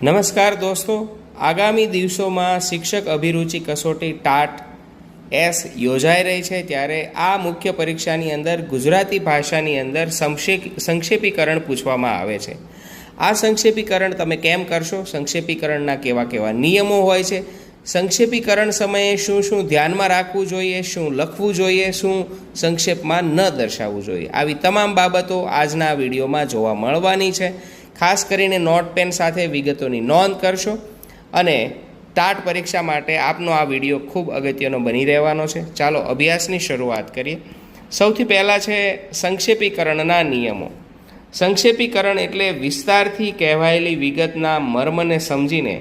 નમસ્કાર દોસ્તો, આગામી દિવસોમાં શિક્ષક અભિરુચિ કસોટી ટાટ એસ યોજાઈ રહી છે, ત્યારે આ મુખ્ય પરીક્ષાની અંદર ગુજરાતી ભાષાની અંદર સંક્ષેપીકરણ પૂછવામાં આવે છે. આ સંક્ષેપીકરણ તમે કેમ કરશો, સંક્ષેપીકરણના કેવા કેવા નિયમો હોય છે, સંક્ષેપીકરણ સમયે શું શું ધ્યાનમાં રાખવું જોઈએ, શું લખવું જોઈએ, શું સંક્ષેપમાં ન દર્શાવવું જોઈએ, આવી તમામ બાબતો આજના વિડીયોમાં જોવા મળવાની છે. ખાસ કરીને નોટ પેન સાથે વિગતોની નોંધ કરશો અને ટાટ પરીક્ષા માટે આપનો આ વિડીયો ખૂબ અગત્યનો બની રહેવાનો છે. ચાલો અભ્યાસની શરૂઆત કરીએ. સૌથી પહેલાં છે સંક્ષેપીકરણના નિયમો. સંક્ષેપીકરણ એટલે વિસ્તારથી કહેવાયેલી વિગતના મર્મને સમજીને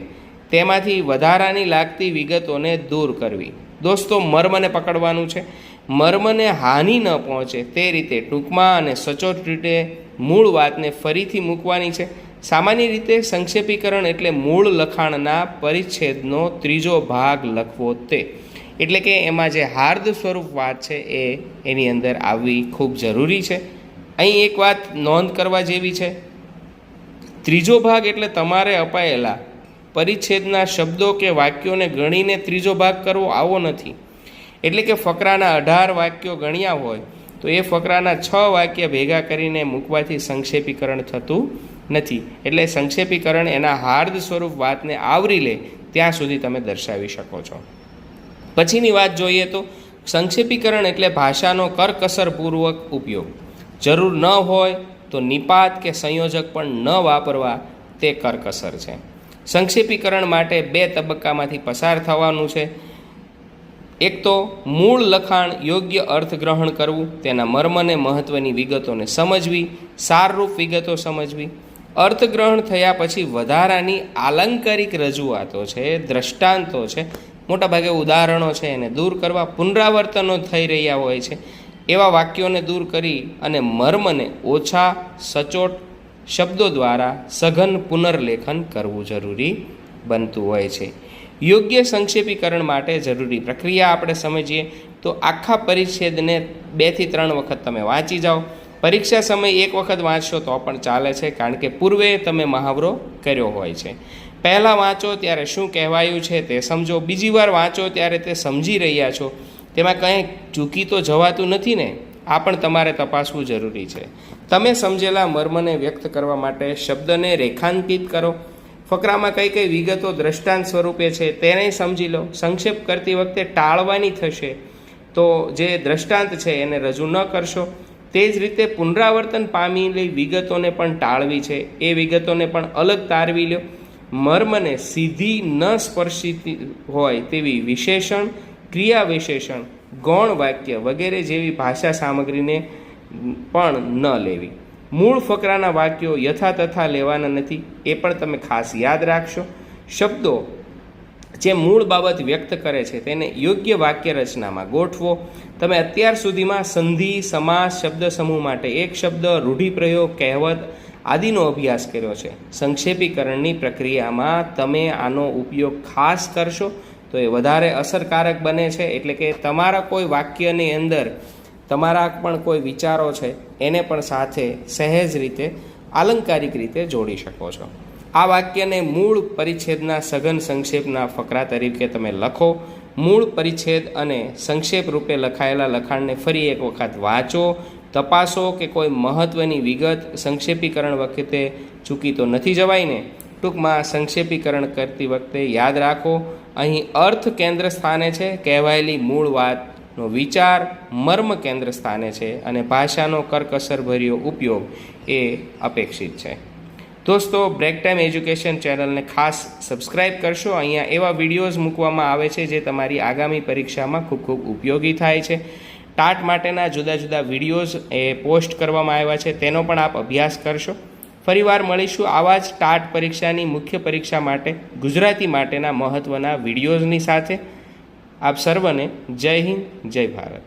તેમાંથી વધારાની લાગતી વિગતોને દૂર કરવી. દોસ્તો, મર્મને પકડવાનું છે. મર્મને હાનિ ન પહોંચે તે રીતે ટૂંકમાં અને સચોટ રીતે મૂળ વાતને ફરીથી મૂકવાની છે. સામાન્ય રીતે સંક્ષેપીકરણ એટલે મૂળ લખાણના પરિચ્છેદનો ત્રીજો ભાગ લખવો તે, એટલે કે એમાં જે હાર્દ સ્વરૂપ વાત છે એની અંદર આવવી ખૂબ જરૂરી છે. અહીં એક વાત નોંધ કરવા જેવી છે, ત્રીજો ભાગ એટલે તમારે અપાયેલા પરિચ્છેદના શબ્દો કે વાક્યોને ગણીને ત્રીજો ભાગ કરવો આવો નથી. એટલે કે ફકરાના 18 વાક્યો ગણ્યા હોય તો એ ફકરાના 6 વાક્ય ભેગા કરીને મૂકવાથી સંક્ષેપીકરણ થતું નથી. એટલે સંક્ષેપીકરણ એના હાર્દ સ્વરૂપ વાતને આવરી લે ત્યાં સુધી તમે દર્શાવી શકો છો. પછીની વાત જોઈએ તો સંક્ષેપીકરણ એટલે ભાષાનો કરકસરપૂર્વક ઉપયોગ. જરૂર ન હોય તો નિપાત કે સંયોજક પણ ન વાપરવા તે કરકસર છે. સંક્ષેપીકરણ માટે 2 તબક્કામાંથી પસાર થવાનું છે. એક તો મૂળ લખાણ યોગ્ય અર્થગ્રહણ કરવું, તેના મર્મને મહત્ત્વની વિગતોને સમજવી, સારરૂપ વિગતો સમજવી. અર્થગ્રહણ થયા પછી વધારાની આલંકારિક રજૂઆતો છે, દ્રષ્ટાંતો છે, મોટાભાગે ઉદાહરણો છે, એને દૂર કરવા. પુનરાવર્તનો થઈ રહ્યા હોય છે એવા વાક્યોને દૂર કરી અને મર્મને ઓછા સચોટ શબ્દો દ્વારા સઘન પુનર્લેખન કરવું જરૂરી બનતું હોય છે. યોગ્ય સંક્ષેપીકરણ માટે જરૂરી પ્રક્રિયા આપણે સમજીએ તો આખા પરિચ્છેદને 2 થી 3 વખત તમે વાંચી જાઓ. પરીક્ષા સમયે 1 વખત વાંચશો તો પણ ચાલે છે, કારણ કે પૂર્વે તમે મહાવરો કર્યો હોય છે. પહેલાં વાંચો ત્યારે શું કહેવાયું છે તે સમજો, બીજી વાર વાંચો ત્યારે તે સમજી રહ્યા છો, તેમાં કંઈ ચૂકી તો જવાતું નથી ને, આ પણ તમારે તપાસવું જરૂરી છે. તમે સમજેલા મર્મને વ્યક્ત કરવા માટે શબ્દને રેખાંકિત કરો. ફકરામાં કઈ કઈ વિગતો દ્રષ્ટાંત સ્વરૂપે છે તેને સમજી લો. સંક્ષેપ કરતી વખતે ટાળવાની થશે તો જે દ્રષ્ટાંત છે એને રજૂ ન કરશો. તે જ રીતે પુનરાવર્તન પામેલી વિગતોને પણ ટાળવી છે, એ વિગતોને પણ અલગ તારવી લો. મર્મને સીધી ન સ્પર્શી હોય તેવી વિશેષણ, ક્રિયા વિશેષણ, ગૌણ વાક્ય વગેરે જેવી ભાષા સામગ્રીને પણ ન લેવી. મૂળ ફકરાના વાક્યો યથાતથા લેવાના નથી, એ પણ તમે ખાસ યાદ રાખશો. શબ્દો જે મૂળ બાબત વ્યક્ત કરે છે તેને યોગ્ય વાક્ય રચનામાં ગોઠવો. તમે અત્યાર સુધીમાં સંધિ, સમાસ, શબ્દ સમૂહ માટે એક શબ્દ, રૂઢિપ્રયોગ, કહેવત આદિનો અભ્યાસ કર્યો છે. સંક્ષેપીકરણની પ્રક્રિયામાં તમે આનો ઉપયોગ ખાસ કરશો તો એ વધારે અસરકારક બને છે. એટલે કે તમારા કોઈ વાક્યની અંદર તમારા પણ કોઈ વિચારો છે એને પણ સાથે સહેજ રીતે આલંકારિક રીતે જોડી શકો છો. આ વાક્યને મૂળ પરિચ્છેદના સઘન સંક્ષેપના ફકરા તરીકે તમે લખો. મૂળ પરિચ્છેદ અને સંક્ષેપ રૂપે લખાયેલા લખાણને ફરી એક વખત વાંચો, તપાસો કે કોઈ મહત્ત્વની વિગત સંક્ષેપીકરણ વખતે ચૂકી તો નથી જવાય ને. ટૂંકમાં સંક્ષેપીકરણ કરતી વખતે યાદ રાખો, અહીં અર્થ કેન્દ્ર સ્થાને છે, કહેવાયેલી મૂળ વાતનો વિચાર મર્મ કેન્દ્ર સ્થાને છે અને ભાષાનો કરકસરભર્યો ઉપયોગ એ અપેક્ષિત છે. દોસ્તો, બ્રેક ટાઈમ એજ્યુકેશન ચેનલને ખાસ સબસ્ક્રાઈબ કરશો. અહીંયા એવા વિડીયોઝ મૂકવામાં આવે છે જે તમારી આગામી પરીક્ષામાં ખૂબ ખૂબ ઉપયોગી થાય છે. ટાટ માટેના જુદા જુદા વિડીયોઝ એ પોસ્ટ કરવામાં આવ્યા છે, તેનો પણ આપ અભ્યાસ કરશો. ફરીવાર મળીશું આવા જ ટાટ પરીક્ષાની મુખ્ય પરીક્ષા માટે ગુજરાતી માટેના મહત્ત્વના વિડીયોઝની સાથે. આપ સર્વને જય હિન્દ, જય ભારત.